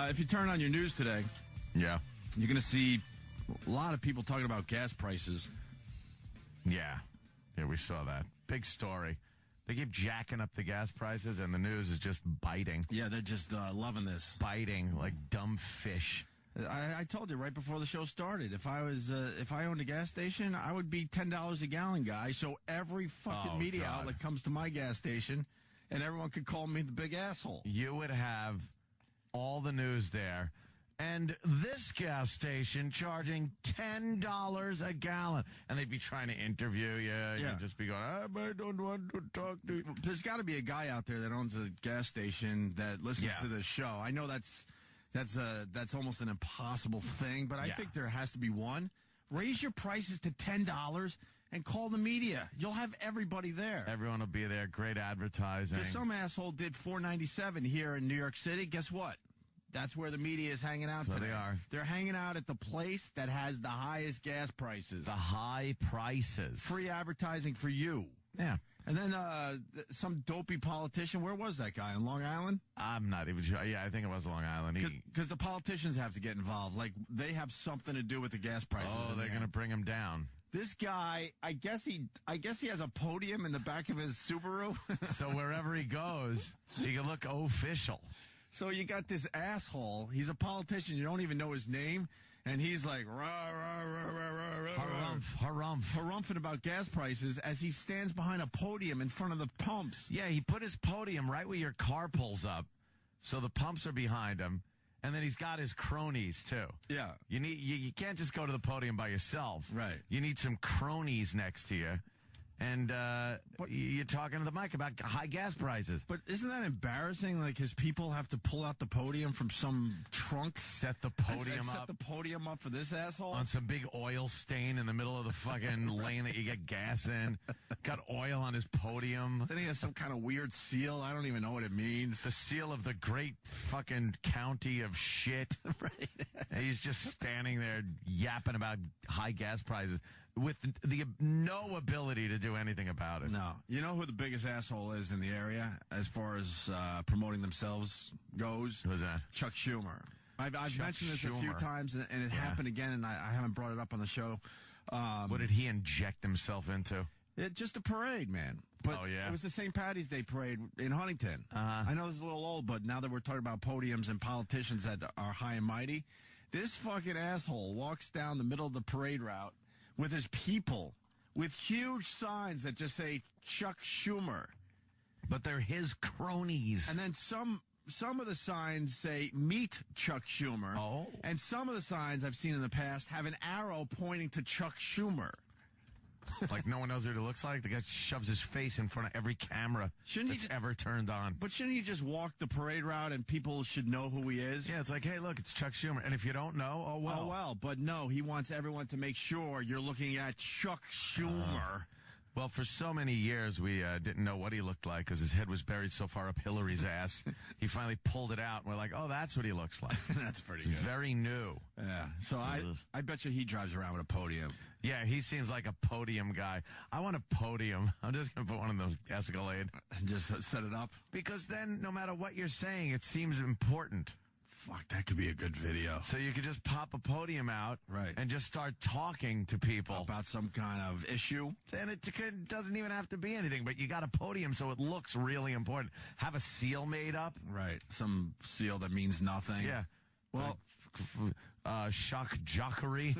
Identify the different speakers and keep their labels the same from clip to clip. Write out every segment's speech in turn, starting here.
Speaker 1: If you turn on your news today,
Speaker 2: Yeah.
Speaker 1: you're going to see a lot of people talking about gas prices.
Speaker 2: Yeah. Yeah, we saw that. Big story. They keep jacking up the gas prices, and the news is just biting.
Speaker 1: Yeah, they're just loving this.
Speaker 2: Biting like dumb fish.
Speaker 1: I told you right before the show started, if I owned a gas station, I would be $10 a gallon guy. So every fucking media outlet comes to my gas station, and everyone could call me the big asshole.
Speaker 2: You would have all the news there. And this gas station charging $10 a gallon. And they'd be trying to interview you. You'd just be going, I don't want to talk to you.
Speaker 1: There's got to be a guy out there that owns a gas station that listens to this show. I know that's almost an impossible thing, but I think there has to be one. Raise your prices to $10 and call the media. You'll have everybody there.
Speaker 2: Everyone will be there. Great advertising.
Speaker 1: Because some asshole did $4.97 here in New York City. Guess what? That's where the media is hanging out today.
Speaker 2: They are.
Speaker 1: They're hanging out at the place that has the highest gas prices.
Speaker 2: The high prices.
Speaker 1: Free advertising for you.
Speaker 2: Yeah.
Speaker 1: And then some dopey politician, where was that guy, on Long Island?
Speaker 2: I'm not even sure. Yeah, I think it was Long Island.
Speaker 1: Because the politicians have to get involved. Like, they have something to do with the gas prices.
Speaker 2: Oh, they're going to bring him down.
Speaker 1: This guy, I guess he has a podium in the back of his Subaru.
Speaker 2: So wherever he goes, he can look official.
Speaker 1: So you got this asshole. He's a politician. You don't even know his name. And he's like, rah, rah, rah, rah, rah, rah, harumphing about gas prices as he stands behind a podium in front of the pumps.
Speaker 2: Yeah, he put his podium right where your car pulls up. So the pumps are behind him. And then he's got his cronies, too.
Speaker 1: Yeah.
Speaker 2: You can't just go to the podium by yourself.
Speaker 1: Right.
Speaker 2: You need some cronies next to you. And you're talking to the mic about high gas prices.
Speaker 1: But isn't that embarrassing? Like, his people have to pull out the podium from some trunk?
Speaker 2: Set the podium up.
Speaker 1: Set the podium up for this asshole?
Speaker 2: On some big oil stain in the middle of the fucking lane that you get gas in. Got oil on his podium.
Speaker 1: Then he has some kind of weird seal. I don't even know what it means.
Speaker 2: The seal of the great fucking county of shit.
Speaker 1: Right.
Speaker 2: And he's just standing there yapping about high gas prices with no ability to do anything about it.
Speaker 1: No. You know who the biggest asshole is in the area as far as promoting themselves goes?
Speaker 2: Who's that?
Speaker 1: Chuck Schumer. I've mentioned this a few times, and it happened again, and I haven't brought it up on the show.
Speaker 2: What did he inject himself into?
Speaker 1: Just a parade, man. But it was the St. Patty's Day parade in Huntington. I know this is a little old, but now that we're talking about podiums and politicians that are high and mighty, this fucking asshole walks down the middle of the parade route with his people with huge signs that just say Chuck Schumer.
Speaker 2: But they're his cronies.
Speaker 1: And then some of the signs say meet Chuck Schumer.
Speaker 2: Oh.
Speaker 1: And some of the signs I've seen in the past have an arrow pointing to Chuck Schumer.
Speaker 2: Like no one knows what he looks like. The guy shoves his face in front of every camera that's ever turned on.
Speaker 1: But shouldn't he just walk the parade route and people should know who he is?
Speaker 2: Yeah, it's like, hey, look, it's Chuck Schumer. And if you don't know, oh well.
Speaker 1: Oh well, but no, he wants everyone to make sure you're looking at Chuck Schumer.
Speaker 2: Well, for so many years, we didn't know what he looked like because his head was buried so far up Hillary's ass. He finally pulled it out, and we're like, oh, that's what he looks like.
Speaker 1: That's pretty good.
Speaker 2: Very new.
Speaker 1: Yeah. So I bet you he drives around with a podium.
Speaker 2: Yeah, he seems like a podium guy. I want a podium. I'm just going to put one of those Escalade.
Speaker 1: And just set it up?
Speaker 2: Because then, no matter what you're saying, it seems important.
Speaker 1: Fuck, that could be a good video.
Speaker 2: So you could just pop a podium out and just start talking to people.
Speaker 1: About some kind of issue.
Speaker 2: And it doesn't even have to be anything, but you got a podium so it looks really important. Have a seal made up.
Speaker 1: Right. Some seal that means nothing.
Speaker 2: Yeah. Well, shock jockery.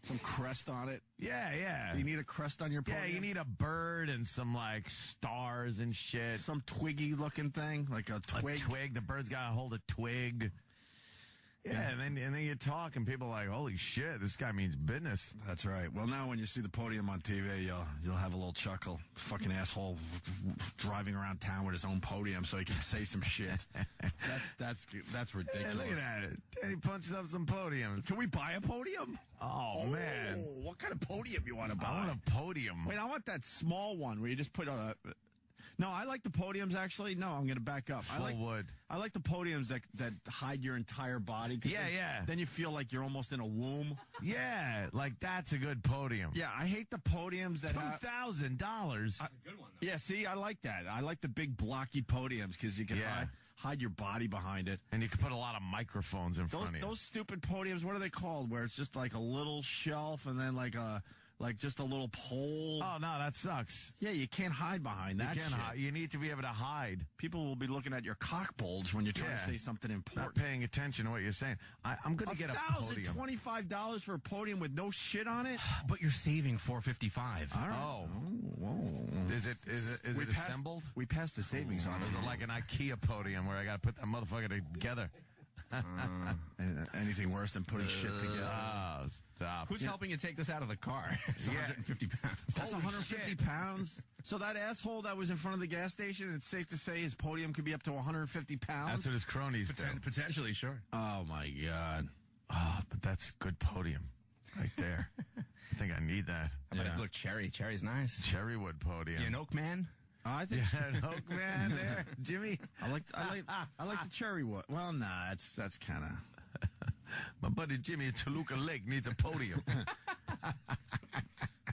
Speaker 1: Some crest on it.
Speaker 2: Yeah, yeah.
Speaker 1: Do you need a crest on your podium?
Speaker 2: Yeah, you need a bird and some, like, stars and shit.
Speaker 1: Some twiggy-looking thing, like a twig.
Speaker 2: A twig. The bird's got to hold a twig. Yeah, and then you talk, and people are like, holy shit, this guy means business.
Speaker 1: That's right. Well, now when you see the podium on TV, you'll have a little chuckle. Fucking asshole driving around town with his own podium so he can say some shit. That's ridiculous.
Speaker 2: Yeah, look at that. He punches up some podiums.
Speaker 1: Can we buy a podium?
Speaker 2: Oh, man.
Speaker 1: What kind of podium you want to buy?
Speaker 2: I want a podium.
Speaker 1: Wait, I want that small one where you just put No, I like the podiums, actually. No, I'm going to back up.
Speaker 2: Full wood.
Speaker 1: I like the podiums that hide your entire body.
Speaker 2: Yeah.
Speaker 1: Then you feel like you're almost in a womb.
Speaker 2: Yeah, like that's a good podium.
Speaker 1: Yeah, I hate the podiums that
Speaker 2: $2,000.
Speaker 3: That's a good one, though.
Speaker 1: Yeah, see, I like that. I like the big blocky podiums because you can hide your body behind it.
Speaker 2: And you can put a lot of microphones in front of you.
Speaker 1: Those stupid podiums, what are they called? Where it's just like a little shelf and then like just a little pole.
Speaker 2: Oh, no, that sucks.
Speaker 1: Yeah, you can't hide behind that shit.
Speaker 2: You need to be able to hide.
Speaker 1: People will be looking at your cock bulge when you're trying to say something important.
Speaker 2: Not paying attention to what you're saying. I'm going to get a podium.
Speaker 1: $1,025 for a podium with no shit on it?
Speaker 3: But you're saving $455.
Speaker 1: All right.
Speaker 2: Oh.
Speaker 1: Whoa.
Speaker 2: Is it assembled?
Speaker 1: We passed the savings on it.
Speaker 2: Is it like an IKEA podium where I got to put that motherfucker together?
Speaker 1: Anything worse than putting shit together?
Speaker 2: Oh, stop.
Speaker 3: Who's helping you take this out of the car? It's 150 pounds.
Speaker 1: That's 150 pounds? So that asshole that was in front of the gas station, it's safe to say his podium could be up to 150 pounds?
Speaker 2: That's what his cronies do.
Speaker 3: Potentially, sure.
Speaker 1: Oh, my God.
Speaker 2: Oh, but that's good podium right there. I think I need that.
Speaker 3: Look, Cherry's nice.
Speaker 2: Cherry wood podium.
Speaker 3: You an oak man?
Speaker 1: I think
Speaker 2: an oak man there, Jimmy.
Speaker 1: I like the cherry wood. Well, nah, that's kind of.
Speaker 2: My buddy Jimmy at Toluca Lake needs a podium.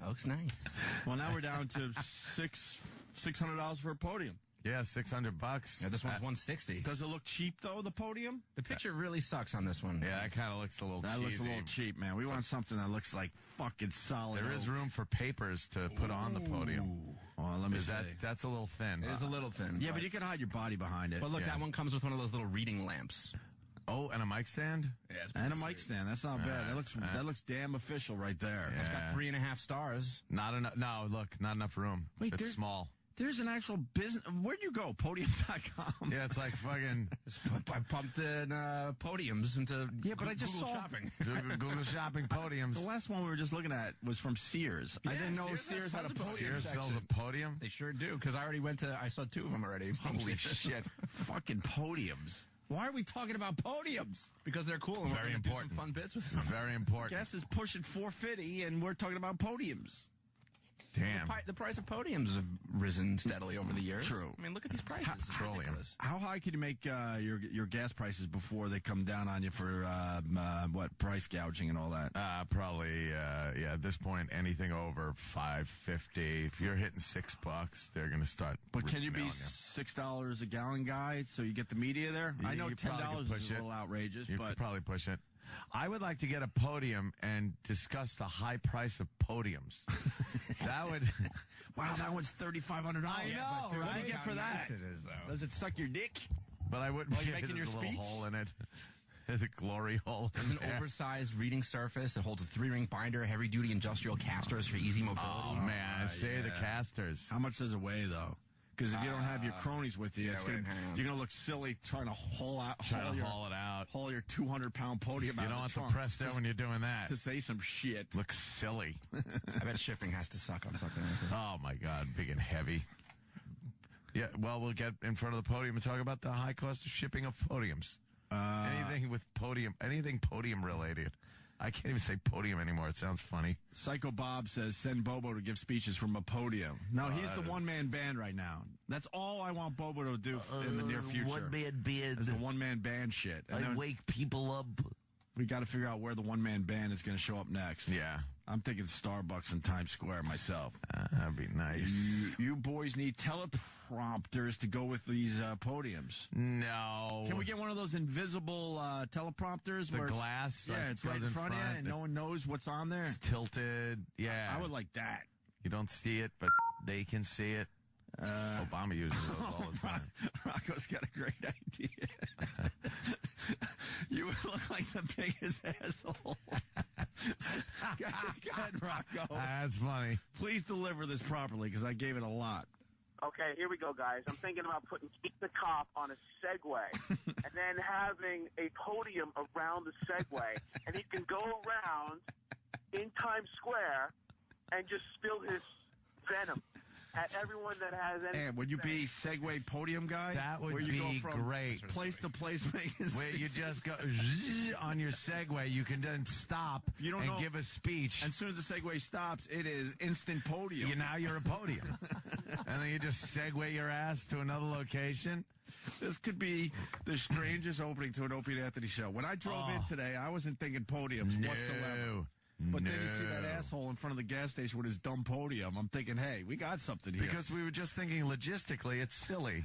Speaker 3: Oak's nice.
Speaker 1: Well, now we're down to $600 for a podium.
Speaker 2: Yeah, $600.
Speaker 3: Yeah, this one's $160.
Speaker 1: Does it look cheap though? The podium?
Speaker 3: The picture really sucks on this one.
Speaker 2: Yeah, that kind of looks a little.
Speaker 1: That looks a little cheap, man. We want something that looks like fucking solid.
Speaker 2: There is room for papers to put on the podium.
Speaker 1: Well, let me see.
Speaker 2: That's a little thin.
Speaker 3: It is a little thin.
Speaker 1: Yeah, but you can hide your body behind it.
Speaker 3: But look, that one comes with one of those little reading lamps.
Speaker 2: Oh, and a mic stand?
Speaker 3: Yeah,
Speaker 1: and a mic stand. That's not bad. That looks damn official right there.
Speaker 3: Yeah. It's got 3.5 stars.
Speaker 2: Not enough. No, look, not enough room.
Speaker 1: Wait,
Speaker 2: it's small.
Speaker 1: There's an actual business. Where'd you go? Podium.com.
Speaker 2: Yeah, it's like fucking.
Speaker 3: I pumped in Podiums into
Speaker 1: but I just
Speaker 3: Google
Speaker 1: saw
Speaker 3: Shopping.
Speaker 2: Google Shopping Podiums.
Speaker 1: The last one we were just looking at was from Sears. I didn't know Sears had a podium.
Speaker 2: Sears sells a podium?
Speaker 3: They sure do, because I saw 2 of them already.
Speaker 2: Holy shit.
Speaker 1: Fucking podiums. Why are we talking about podiums?
Speaker 3: Because they're cool and we're going to do some fun bits with them.
Speaker 2: Very important.
Speaker 1: Gas is pushing $450 and we're talking about podiums.
Speaker 2: Damn.
Speaker 3: The price of podiums have risen steadily over the years.
Speaker 1: True.
Speaker 3: I mean, look at these prices.
Speaker 2: Petroleum.
Speaker 1: How high can you make your gas prices before they come down on you for price gouging and all that?
Speaker 2: Probably at this point anything over $5.50. If you're hitting $6, they're going to start.
Speaker 1: But can you be $6 a gallon guy so you get the media there? I know $10 is a little outrageous,
Speaker 2: you
Speaker 1: but
Speaker 2: could probably push it. I would like to get a podium and discuss the high price of podiums. That would.
Speaker 1: Wow, that one's $3,500.
Speaker 2: I know,
Speaker 1: What do you get for that?
Speaker 3: Nice it is, though.
Speaker 1: Does it suck your dick?
Speaker 2: But I wouldn't
Speaker 1: be making your speech.
Speaker 2: Little hole in it. There's a glory hole.
Speaker 3: There's an oversized reading surface that holds a 3-ring binder, heavy-duty industrial casters for easy mobility.
Speaker 2: Oh man, the casters.
Speaker 1: How much does it weigh though? Because if you don't have your cronies with you, you're gonna look silly trying to haul it out. Haul your 200-pound podium out.
Speaker 2: You don't want
Speaker 1: the
Speaker 2: the press there when you're doing that.
Speaker 1: To say some shit.
Speaker 2: Looks silly.
Speaker 3: I bet shipping has to suck on something like that.
Speaker 2: Oh my God, big and heavy. Yeah, well, we'll get in front of the podium and talk about the high cost of shipping of podiums. Anything podium related. I can't even say podium anymore. It sounds funny.
Speaker 1: Psycho Bob says, send Bobo to give speeches from a podium. No, he's the one-man band right now. That's all I want Bobo to do in the near future.
Speaker 2: One-man band.
Speaker 1: Is the one-man band shit. And
Speaker 2: I wake people up.
Speaker 1: We got to figure out where the one-man band is going to show up next.
Speaker 2: Yeah.
Speaker 1: I'm thinking Starbucks in Times Square myself.
Speaker 2: That'd be nice.
Speaker 1: You boys need teleprompters to go with these podiums.
Speaker 2: No.
Speaker 1: Can we get one of those invisible teleprompters?
Speaker 2: The glass?
Speaker 1: Yeah, it's right in front of you and no one knows what's on there.
Speaker 2: It's tilted. Yeah.
Speaker 1: I would like that.
Speaker 2: You don't see it, but they can see it. Obama uses those all the time.
Speaker 1: Rocco's got a great idea. You would look like the biggest asshole. Go ahead, Rocco.
Speaker 2: That's funny.
Speaker 1: Please deliver this properly, because I gave it a lot.
Speaker 4: Okay, here we go, guys. I'm thinking about putting Keep the Cop on a Segway and then having a podium around the Segway, and he can go around in Times Square and just spill his venom at everyone that has any.
Speaker 1: And would you be Segway podium guy?
Speaker 2: That would
Speaker 1: where you
Speaker 2: be
Speaker 1: go from
Speaker 2: great.
Speaker 1: Place to place,
Speaker 2: where you just go on your Segway. You can then stop and give a speech.
Speaker 1: And as soon as the Segway stops, it is instant podium.
Speaker 2: Now you're a podium. And then you just segue your ass to another location.
Speaker 1: This could be the strangest opening to an Opie and Anthony show. When I drove in today, I wasn't thinking podiums whatsoever. But then you see that asshole in front of the gas station with his dumb podium. I'm thinking, hey, we got something here.
Speaker 2: Because we were just thinking logistically, it's silly.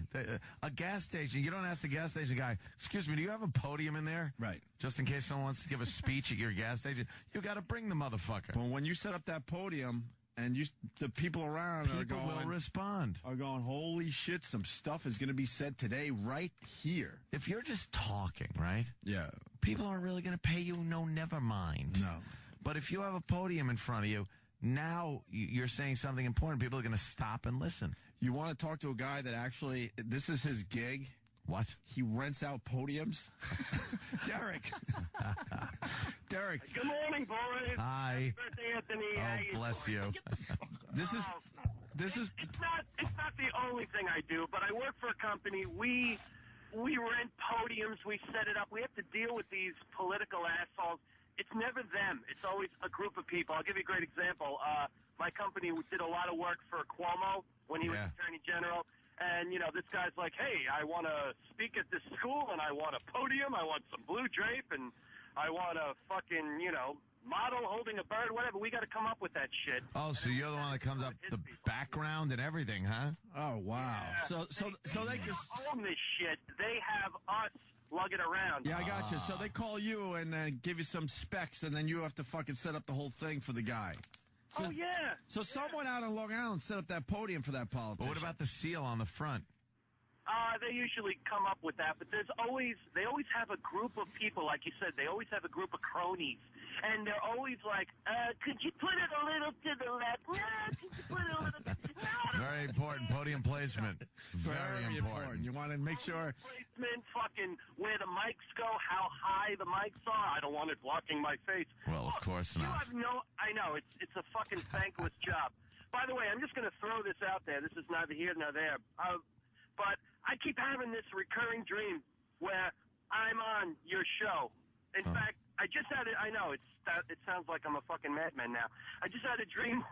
Speaker 2: A gas station, you don't ask the gas station guy, excuse me, do you have a podium in there?
Speaker 1: Right.
Speaker 2: Just in case someone wants to give a speech at your gas station. You got to bring the motherfucker.
Speaker 1: Well, when you set up that podium, and the people around
Speaker 2: will respond.
Speaker 1: Are going, holy shit, some stuff is going to be said today right here.
Speaker 2: If you're just talking, right?
Speaker 1: Yeah.
Speaker 2: People aren't really going to pay you never mind.
Speaker 1: No.
Speaker 2: But if you have a podium in front of you, now you're saying something important. People are going to stop and listen.
Speaker 1: You want to talk to a guy that actually, this is his gig?
Speaker 2: What?
Speaker 1: He rents out podiums? Derek. Derek.
Speaker 4: Good morning, boys.
Speaker 2: Hi.
Speaker 4: Happy birthday, Anthony.
Speaker 2: Oh, bless you.
Speaker 1: This is.
Speaker 4: It's not the only thing I do, but I work for a company. We rent podiums. We set it up. We have to deal with these political assholes. It's never them. It's always a group of people. I'll give you a great example. My company did a lot of work for Cuomo when he was Attorney General. And, this guy's like, hey, I want to speak at this school, and I want a podium, I want some blue drape, and I want a fucking, model holding a bird, whatever. We got to come up with that shit.
Speaker 2: Oh, so you're the one that comes up the background and everything, huh?
Speaker 1: Oh, wow.
Speaker 4: Yeah.
Speaker 1: So they just
Speaker 4: own this shit. They have us lug it around.
Speaker 1: Yeah, I got you. So they call you and give you some specs, and then you have to fucking set up the whole thing for the guy. So,
Speaker 4: oh, yeah.
Speaker 1: So someone out on Long Island set up that podium for that politician.
Speaker 2: But what about the seal on the front?
Speaker 4: They usually come up with that, but they always have a group of people, like you said. They always have a group of cronies, and they're always like, could you put it a little to the left? Could you put it a little to the left?
Speaker 2: Very important podium placement. Very important.
Speaker 1: You want to make sure.
Speaker 4: Placement, fucking where the mics go, how high the mics are. I don't want it blocking my face.
Speaker 2: Well, of course not.
Speaker 4: I know, it's a fucking thankless job. By the way, I'm just going to throw this out there. This is neither here nor there. But I keep having this recurring dream where I'm on your show. In fact, I just had it. I know it sounds like I'm a fucking madman now. I just had a dream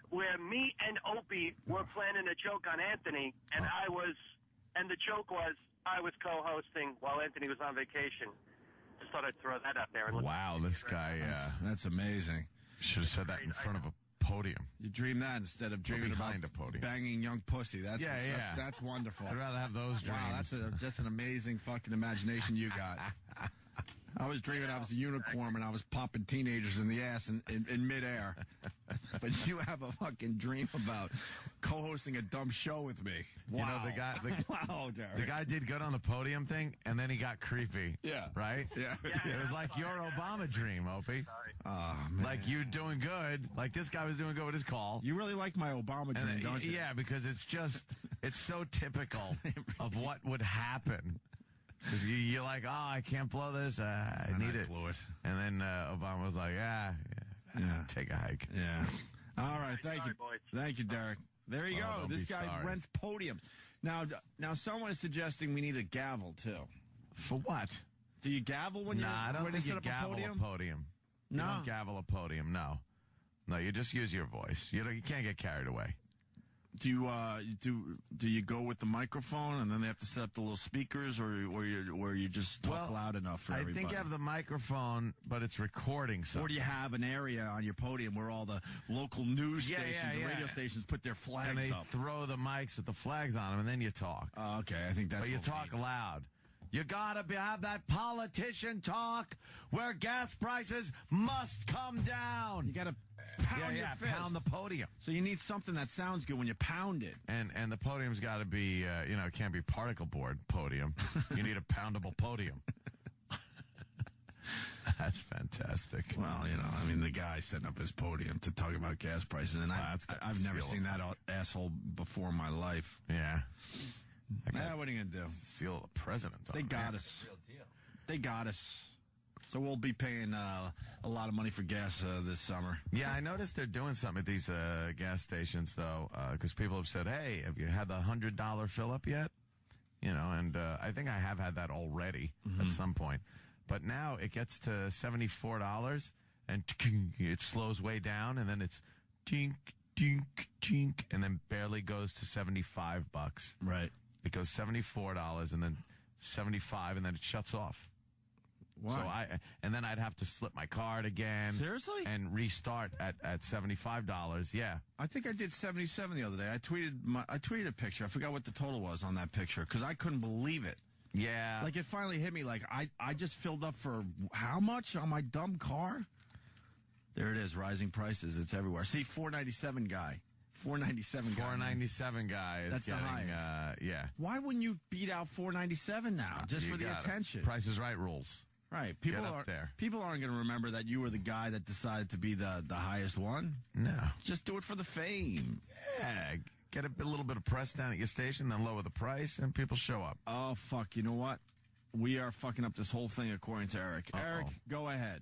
Speaker 4: where me and Opie were planning a joke on Anthony, and the joke was I was co-hosting while Anthony was on vacation. Just thought I'd throw that out there.
Speaker 2: Wow, this guy.
Speaker 1: That's amazing.
Speaker 2: Should have said that in front of a podium.
Speaker 1: You dream that instead of dreaming about
Speaker 2: a podium.
Speaker 1: Banging young pussy. That's wonderful.
Speaker 2: I'd rather have those dreams.
Speaker 1: Wow, that's an amazing fucking imagination you got. I was dreaming I was a unicorn and I was popping teenagers in the ass in midair. But you have a fucking dream about co-hosting a dumb show with me. Wow.
Speaker 2: You know, the guy did good on the podium thing, and then he got creepy.
Speaker 1: Yeah.
Speaker 2: Right?
Speaker 1: Yeah.
Speaker 2: It was like your Obama dream, Opie.
Speaker 1: Oh, man.
Speaker 2: Like you doing good. Like this guy was doing good with his call.
Speaker 1: You really like my Obama dream, don't you?
Speaker 2: Yeah, because it's so typical of what would happen. Because you're like, oh, I can't blow this. I need it.
Speaker 1: Blew it.
Speaker 2: And then Obama was like, yeah, take a hike.
Speaker 1: Yeah. All right. Thank you.
Speaker 4: Boys.
Speaker 1: Thank you, Derek. There you go. This guy rents podiums. Now, someone is suggesting we need a gavel, too.
Speaker 2: For what?
Speaker 1: Do you gavel when
Speaker 2: I don't think you gavel a podium.
Speaker 1: No.
Speaker 2: You don't gavel a podium, no. No, you just use your voice. You can't get carried away.
Speaker 1: Do you go with the microphone and then they have to set up the little speakers, or you just talk loud enough for everybody?
Speaker 2: I think you have the microphone, but it's recording something.
Speaker 1: Or do you have an area on your podium where all the local news stations and radio stations put their flags
Speaker 2: and they
Speaker 1: up?
Speaker 2: Throw the mics with the flags on them, and then you talk.
Speaker 1: Oh, okay, I think that's.
Speaker 2: But you talk loud. You gotta have that politician talk where gas prices must come down.
Speaker 1: You gotta pound your fist.
Speaker 2: Pound the podium.
Speaker 1: So you need something that sounds good when you pound it.
Speaker 2: And the podium's got to be, it can't be particle board podium. You need a poundable podium. That's fantastic.
Speaker 1: Well, the guy setting up his podium to talk about gas prices, and I've never seen that asshole before in my life.
Speaker 2: Yeah.
Speaker 1: What are you gonna do?
Speaker 2: Seal of the president.
Speaker 1: They got us. They got us. So we'll be paying a lot of money for gas this summer.
Speaker 2: Yeah, I noticed they're doing something at these gas stations, though, because people have said, hey, have you had the $100 fill-up yet? You know, and I think I have had that already at some point. But now it gets to $74, and it slows way down, and then it's tink, tink, tink, and then barely goes to $75.
Speaker 1: Right.
Speaker 2: It goes $74, and then $75, and then it shuts off.
Speaker 1: Why?
Speaker 2: So and then I'd have to slip my card again.
Speaker 1: Seriously?
Speaker 2: And restart at $75. Yeah.
Speaker 1: I think I did 77 the other day. I tweeted a picture. I forgot what the total was on that picture because I couldn't believe it.
Speaker 2: Yeah.
Speaker 1: Like it finally hit me. Like I just filled up for how much on my dumb car? There it is. Rising prices. It's everywhere. See, $4.97 guy.
Speaker 2: $4.97 guy is
Speaker 1: That's
Speaker 2: getting,
Speaker 1: the highest.
Speaker 2: Yeah.
Speaker 1: Why wouldn't you beat out $4.97 now just for the attention?
Speaker 2: Price is Right rules.
Speaker 1: Right.
Speaker 2: Get up there.
Speaker 1: People aren't going to remember that you were the guy that decided to be the highest one.
Speaker 2: No.
Speaker 1: Just do it for the fame.
Speaker 2: Yeah. Get a little bit of press down at your station, then lower the price, and people show up.
Speaker 1: Oh, fuck. You know what? We are fucking up this whole thing according to Eric. Eric, go ahead.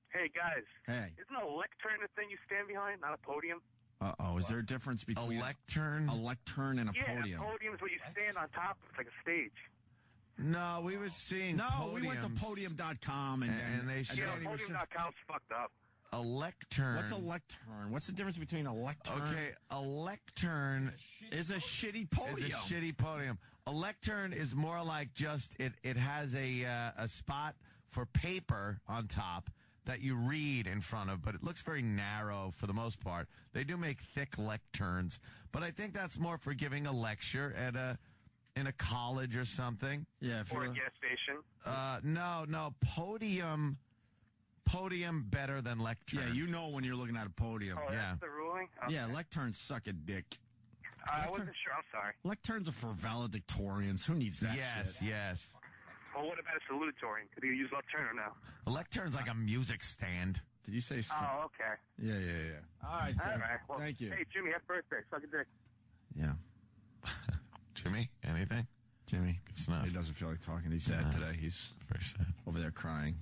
Speaker 4: Hey, guys.
Speaker 1: Hey.
Speaker 4: Isn't a lectern a thing you stand behind, not a podium?
Speaker 1: Uh-oh. Is there a difference between
Speaker 2: a lectern?
Speaker 1: A lectern and a podium?
Speaker 4: Yeah, a podium is what you stand on top of. It's like a stage.
Speaker 2: No, we were seeing podiums.
Speaker 1: We went to podium.com and
Speaker 2: they showed...
Speaker 4: Yeah, podium.com's fucked up.
Speaker 2: A lectern.
Speaker 1: What's a lectern? What's the difference between a lectern?
Speaker 2: Okay, a lectern
Speaker 1: is a shitty podium.
Speaker 2: Is a shitty podium. A lectern is more like just it has a spot for paper on top that you read in front of, but it looks very narrow for the most part. They do make thick lecterns, but I think that's more for giving a lecture at in a college or something.
Speaker 1: Yeah,
Speaker 4: or a gas station.
Speaker 2: No, podium better than lectern.
Speaker 1: Yeah, you know when you're looking at a podium.
Speaker 4: Oh, that's the ruling? Okay.
Speaker 1: Yeah, lecterns suck a dick.
Speaker 4: I wasn't sure. I'm sorry.
Speaker 1: Lecterns are for valedictorians. Who needs that shit?
Speaker 2: Yes.
Speaker 4: Well, what about a salutatorian? Could you use lectern or no?
Speaker 2: A lecturn's like a music stand.
Speaker 1: Did you say?
Speaker 4: Oh, okay.
Speaker 1: Yeah. All right, sir.
Speaker 4: All right. Well,
Speaker 1: thank you.
Speaker 4: Hey, Jimmy, happy birthday. Suck a dick.
Speaker 1: Yeah.
Speaker 2: Jimmy, anything?
Speaker 1: Jimmy.
Speaker 2: Good snuff.
Speaker 1: He doesn't feel like talking. He's sad today. He's
Speaker 2: very sad.
Speaker 1: Over there crying.